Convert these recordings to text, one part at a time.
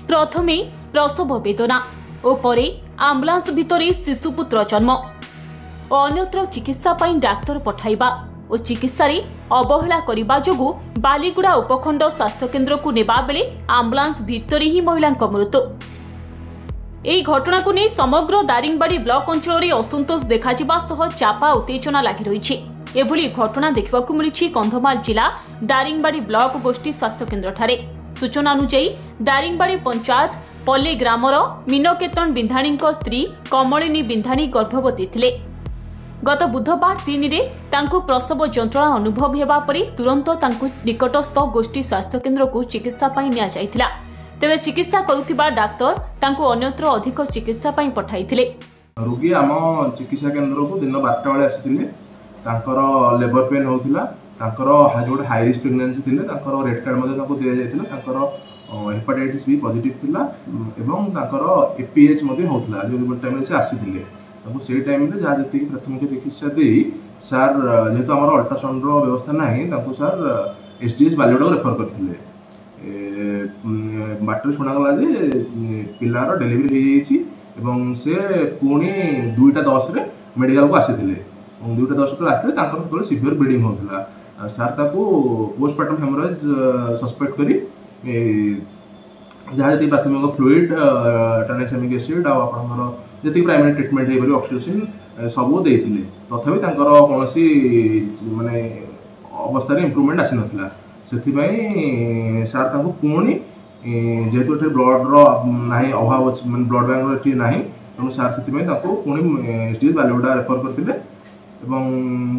प्रथमे प्रसव वेदना और परे आम्बुलांस भितरे शिशुपुत्र जन्म और अन्यत्र चिकित्सा पाई डाक्तर पठाइबा और चिकित्सा रे अवहेला करिबा जोगु बालीगुड़ा उपखंड स्वास्थ्य केन्द्र को नेबा बेले आम्बुलांस भितरे ही महिला मृत्यु। एही घटना को नहीं समग्र दारिंगबाड़ी ब्लॉक अंचल में असंतोष देखा चापा उत्तेजना लगी रही। एभली घटना देखा मिली कंधमाल जिला दारिंगबाड़ी ब्लॉक गोष्ठी स्वास्थ्य केन्द्र ठारे। सूचना अनुसार दारिंगबाड़ी पंचायत पल्ले ग्रामर मीनकेतन बिंधाणी स्त्री कमलिनी बिंधाणी गर्भवती थिले। गत बुधवार 3 रे तांको प्रसव जंत्रणा अनुभव हेबा परे तुरंत तांको निकटस्थ गोष्ठी स्वास्थ्य केन्द्र को चिकित्सा पाई निया जायथिला। तेबे चिकित्सा करुथिबा डाक्टर तांको अन्यत्र अधिक चिकित्सा पाई पठाइथिले। रोगी आम चिकित्सा केन्द्र को दिन 12टा बेले आसीथिले। तांकर लेबर पेन होउथिला, तांकर जोड हाई रिस्क प्रेगनेंसी थिले, तांकर रेड कार्ड मध्ये तांको दिया जायथिला। तांकर हेपाटाइटिस बी पॉजिटिव थिला एवं तांकर एपीएच मध्ये होउथिला। जो टाइम से आसीथिले से टाइम में जहाँ जी प्राथमिक चिकित्सा दे सार जेहेतु आम अल्ट्रासाउंड व्यवस्था ना सार एसडीएस बालीगुड़ा रेफर करते बाटर शुणागला पिलार डेलीवरी हो से पुणी 2:10 मेडिकल को आसी 2:10 आसते सीवियर ब्लीडिंग होता सार पोस्टमार्टम हेमोरेज सस्पेक्ट करी जहाँ जी प्राथमिक फ्लूइड ट्रांसेमिक एसिड आपंकर जी प्राइमरी ट्रिटमेंट हो ऑक्सीजन सबू देते तथापि कौन माने अवस्था इम्प्रूवमेंट आसी नाला से सार पुणी जेहेतु ब्लड्र ना अभाव अच्छे मैं ब्लड बैंक ना तेणु सार से पुणी एसडीएस बालीगुड़ा रेफर करते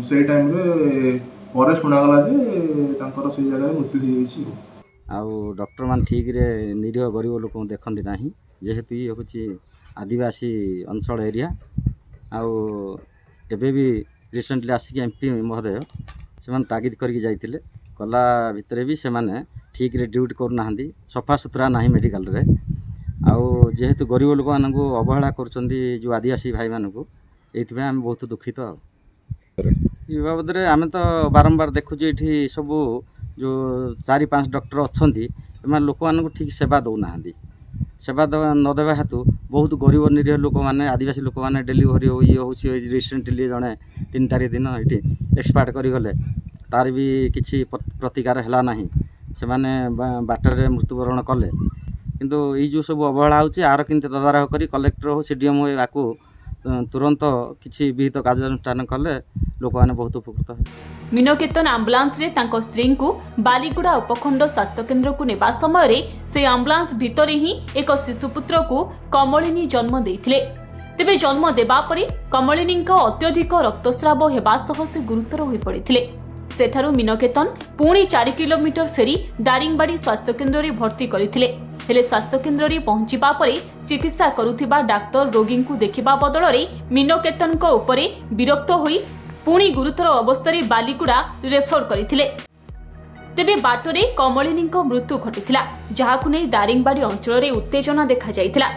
से टाइम पर शुणागला से जगह मृत्यु हो आउ डॉक्टर मान ठीक रे निरीह गरीब लोक देखते ना जेहेतु ये हूँ आदिवासी अंचल एरिया आउ एबे भी रिसेंटली आसिक एमपी महोदय से तागिद करके जाइए कला भितर भी से ठीक रे ड्यूटी करना सफा सुतरा ना मेडिकल रे आउ जेहेतु गरीब लोक मान अवहेला कर जो आदिवासी भाई मानू ये आम बहुत दुखित ये बाबद आम तो बारंबार देखु ये सब जो 4-5 डॉक्टर अच्छा लोक मान ठीक सेवा दौना सेवा नदेवा हेतु बहुत गरीब निरीह लोक मैंने आदिवासी लोक मैंने डेलीवरी हो ये हूँ रिसेंटली जड़े 3 तारीख दिन ये एक्सपायर करगले तार भी किसी प्रतिकार है ना से बाटर मृत्युवरण कले किंतु ये जो सब अवहेला होर कि तदारख कर कलेक्टर हो सीडीएम हो या तुरंत किसी विहित कार्यानुष्ठान कले लोक मैंने बहुत उपकृत है। मीनकेतन आम्बुलांस रे तांको स्त्री को बालीगुड़ा उपखंड स्वास्थ्य केन्द्र को नेबा समय रे से आम्बुलांस भितरे ही एक शिशुपुत्र को कमलिनी जन्म देथिले। तेबे जन्म देबा परे कमलिनी अत्यधिक रक्तस्राव हेबा सह से गुरुतर होई पड़िथिले। सेठारु मीनकेतन पुणी 4 किलोमीटर फेरी दारिंगबाड़ी स्वास्थ्य केन्द्र रे भर्ती करथिले। हेले स्वास्थ्य केन्द्र रे पहुंचिबा परे चिकित्सा करुथिबा डाक्टर रोगी को देखिबा बदल रे मीनकेतन को उपरे विरक्त होई पुणी गुरुतर अवस्था बालीगुड़ा रेफर करथिले। तेबे बाटरे कमलिनी मृत्यु घटिथिला जहाकु नै दारिंगबाड़ी अंचल रे उत्तेजना देखा जाइथिला।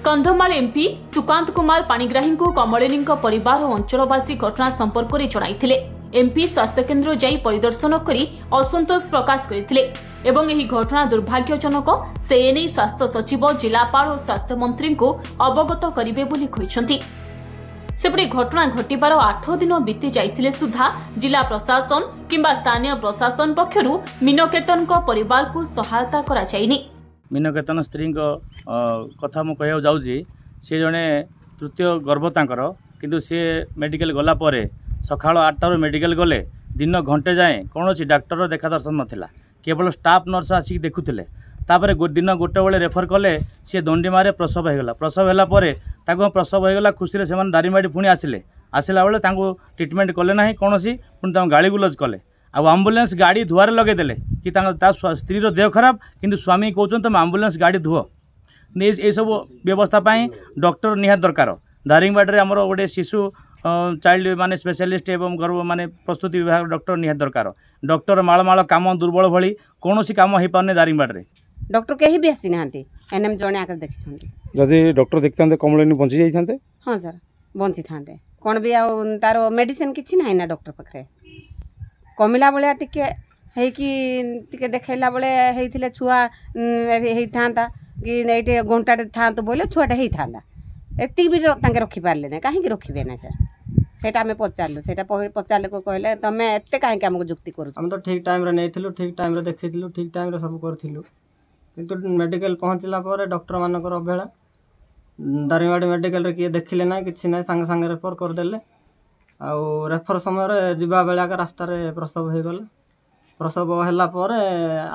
कंधमाल एमपी सुकांत कुमार पाणिग्राही को कमलिनी परिवार और अंचलवासी घटना संपर्क में जणाइथिले। एमपी स्वास्थ्य केन्द्र जाई परिदर्शन करी असंतोष प्रकाश करथिले एवं एही घटना दुर्भाग्यजनक से एने स्वास्थ्य सचिव जिलापाल और स्वास्थ्य मंत्री को अवगत करिवे बोली कहिसंती। सेपटे घटना घटिबार 8 दिन बीती जाइथिले सुधा जिला प्रशासन किंबा स्थानीय प्रशासन पक्षरु मीनकेतन को परिवार को सहायता करा जाइनी। मीनकेतन स्त्री कथा मु कहया जाउची से जने तृतीय गर्भतांकर किंतु से मेडिकल गला परे सकाळ 8टार मेडिकल गले दिन घंटे जाए कौन डाक्टर देखा दर्शन नाला केवल स्टाफ नर्स आसिक देखुले तापर दिन 1 बेले रेफर कले सी दंडीमारे प्रसव होगा प्रसव है प्रसव होगा खुशी से दारिंगबाड़ी पुणी आसला बेले ट्रिटमेंट कले ना कौन पुणी गाड़ी गुलज कले आम्बुलांस गाड़ी धुआर लगेदेले कि स्त्री देह खराब किंतु स्वामी कहते तुम आम्बुलांस गाड़ी धुओ ये सब व्यवस्थापी डॉक्टर निहात दरकार। दारिंगबाड़ी आमर गोटे शिशु चाइल्ड माने स्पेशलिस्ट एवं गर्भ माने प्रस्तुति विभाग डॉक्टर निहात दरकार। डॉक्टर मालमाल काम दुर्बल भली कौन काम हो पारे दारिंगबाड़ी डॉक्टर कहीं भी आसी ना एनएम जड़े आकर देखी जदि डॉक्टर देखते कमलिनी बंची जाते। हाँ सर बंची था कौन भी तार मेडिसिन किसी ना ना डॉक्टर पाखे कमिला भाया टिके ହେଇକି ଟିକେ ଦେଖେଇଲା बेले ହେଇଥିଲେ छुआ ହେଇଥାନ୍ତା कि ଏଇଠି घंटाटे थांतु बोले छुआटे ହେଇଥାନ୍ତା ଏତିକି ବି ତାଙ୍କେ ରଖିପାରିଲେ ନାହିଁ କାହିଁକି ରଖିବେ ନାହିଁ ସାର୍ ସେଇଟା ଆମେ ପଚାରିଲୁ ସେଇଟା ପଚାରିଲେ କହିଲେ ତମେ ଏତେ କାହିଁକି ଆମକୁ ଯୁକ୍ତି କରୁଛ ଆମେ ତ ଠିକ୍ ଟାଇମ୍ରେ ନେଇଥିଲୁ ଠିକ୍ ଟାଇମ୍ରେ ଦେଖେଇଥିଲୁ ଠିକ୍ ଟାଇମ୍ରେ ସବୁ କରିଥିଲୁ କିନ୍ତୁ ମେଡ଼ିକାଲ ପହଞ୍ଚିଲା ପରେ ଡକ୍ଟରମାନଙ୍କର ଅବହେଳା ଦାରିଙ୍ଗବାଡ଼ି ମେଡ଼ିକାଲରେ କିଏ ଦେଖିଲେ ନାହିଁ କିଛି ନାହିଁ ସାଙ୍ଗେ ସାଙ୍ଗେ ରେଫର୍ କରିଦେଲେ ଆଉ ରେଫର୍ ସମୟରେ ଯିବା ବେଳେ ଆଗ ରାସ୍ତାରେ ପ୍ରସବ ହେଇଗଲା ପ୍ରସବ ହେଲା ପରେ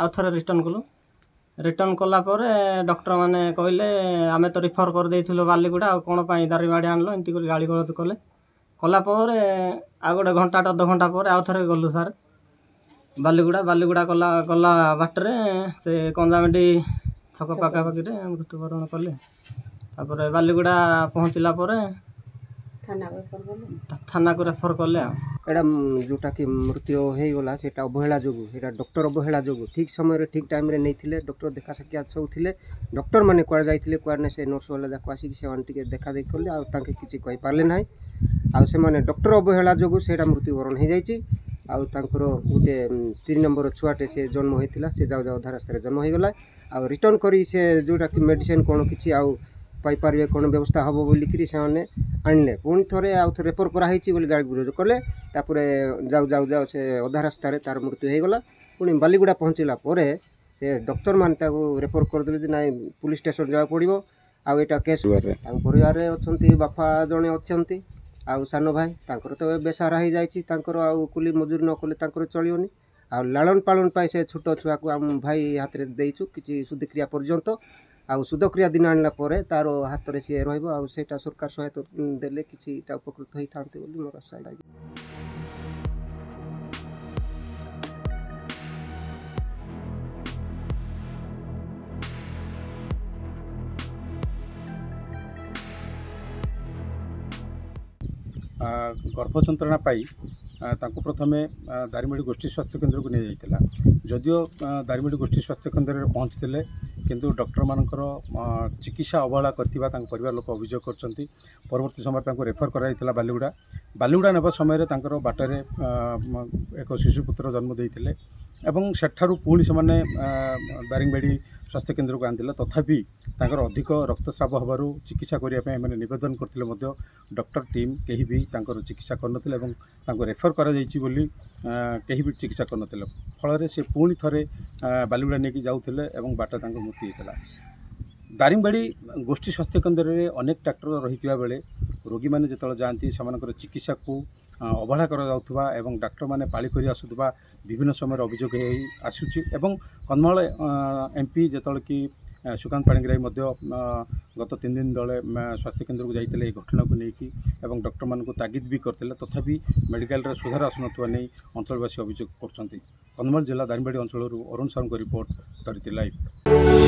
ଆଉ ଥରେ ରିଟର୍ନ କଲା ପରେ ଡକ୍ଟରମାନେ କହିଲେ ଆମେ ତ ରିଫର୍ କରିଦେଇଥିଲୁ ବାଲିଗୁଡ଼ା ଆଉ କ'ଣ ପାଇଁ ଦାରିଙ୍ଗବାଡ଼ି ଆଣିଲ ଏମିତି କରି ଗାଳି ଗଳଜ କଲା ପରେ ଆଉ ଗୋଟେ ଘଣ୍ଟାଟେ ଅଧଘଣ୍ଟା ପରେ ଆଉ ଥରେ ଗଲୁ ସାର୍ ବାଲିଗୁଡ଼ା ଗଲା ବାଟରେ ସେ କଞ୍ଜାମେଣ୍ଡି ଛକ ପାଖାପାଖିରେ ମୃତ୍ୟୁବରଣ କଲେ ତାପରେ ବାଲିଗୁଡ଼ା ପହଞ୍ଚିଲା ପରେ थाना को रेफर कले एटा जोटा कि मृत्यु होईगला सेटा अवहेला जोगु एटा डॉक्टर अवहेला जोगु ठीक समय ठीक टाइम रे नहीं थिले डॉक्टर देखा साक्षात सब थिले डॉक्टर माने कुआर जाइथिले कुआर ने से नर्स वाला जाको आसी से मान टिके देखा देख करले आ तांके किछि कहि पारले नाही आ से माने डॉक्टर अवहेला जोगु सेटा मृत्यु वरण हे जाइछि आ तांकर गुटे 3 नंबर छुआटे से जन्म होइथिला से जाउ जाउ धारास्तर जन्म होईगला आ रिटर्न करी से जोटा कि मेडिसिन कोन किछि आ पाई पारे कौन व्यवस्था हम बोलिकी से आणले पुणी थे आउ थे रेफर कराई गाड़ी विरोध कले जाऊ जाऊ जाऊ से अधा रास्तार तार मृत्यु होगला पुणी बालीगुड़ा पहुँचला से डॉक्टर मान रेफर करदे ना पुलिस स्टेशन जावा पड़ो आटा केस परिवार अच्छा बापा जड़े अच्छा आउ सान भाई तो बेसहारा हो जाए कुली मजूरी न कले चलनी आ लालन पालन से छोट छुआ को आम भाई हाथ में देचु कि सुधिक्रिया पर्यंत आउ सुधक्रिया दिन आणला तार हाथ में सी रहा सरकार सहायता देले किसी उपकृत होता मोर आशा गर्भ जंत्रणा पाई प्रथम दारिंगबाड़ी गोष्ठी स्वास्थ्य केन्द्र को नहीं जाइला जदियो दारिंगबाड़ी गोष्ठी स्वास्थ्य केन्द्र में पहुँचते किंतु डॉक्टर मानकर चिकित्सा अवहेला करथिबा परिवार लोक अभियोग करछंती परवर्ती समय रेफर कराइला बालीगुड़ा नेबा समय बाटर एक शिशुपुत्र जन्म देइथिले एवं सेठारु पुणी से दारिंगबाड़ी स्वास्थ्य केन्द्र को आंदिला तथापि अधिक रक्तस्राव हबारु चिकित्सा करने मैंने नवेदन करते डॉक्टर टीम कहीं भी चिकित्सा करन रेफर करा कहीं भी चिकित्सा करन फल से पुणी थे बालीगुड़ा नहीं जाऊे और बाट मृत्यु होता दारिंगबाड़ी गोष्ठी स्वास्थ्य केन्द्र में अनेक डाक्टर रही बेले रोगी मैंने जो जाती से चिकित्सा को अवहेला करा एवं डाक्टर माने पाली करी आसुवा विभिन्न समय अभियोग आसूची एवं कंधमाल एमपी जो कि सुकांत पाणिग्राही गत 3 दिन तले स्वास्थ्य केन्द्र को जाइए घटना को लेकिन डॉक्टर मान को तागिद भी करते तथापि मेडिकल सुधार आसुना नहीं अंचलवासी अभियोग कर कंधमाल जिला दारिंगबाड़ी अंचल अरुण साहू रिपोर्ट धरती लाइव।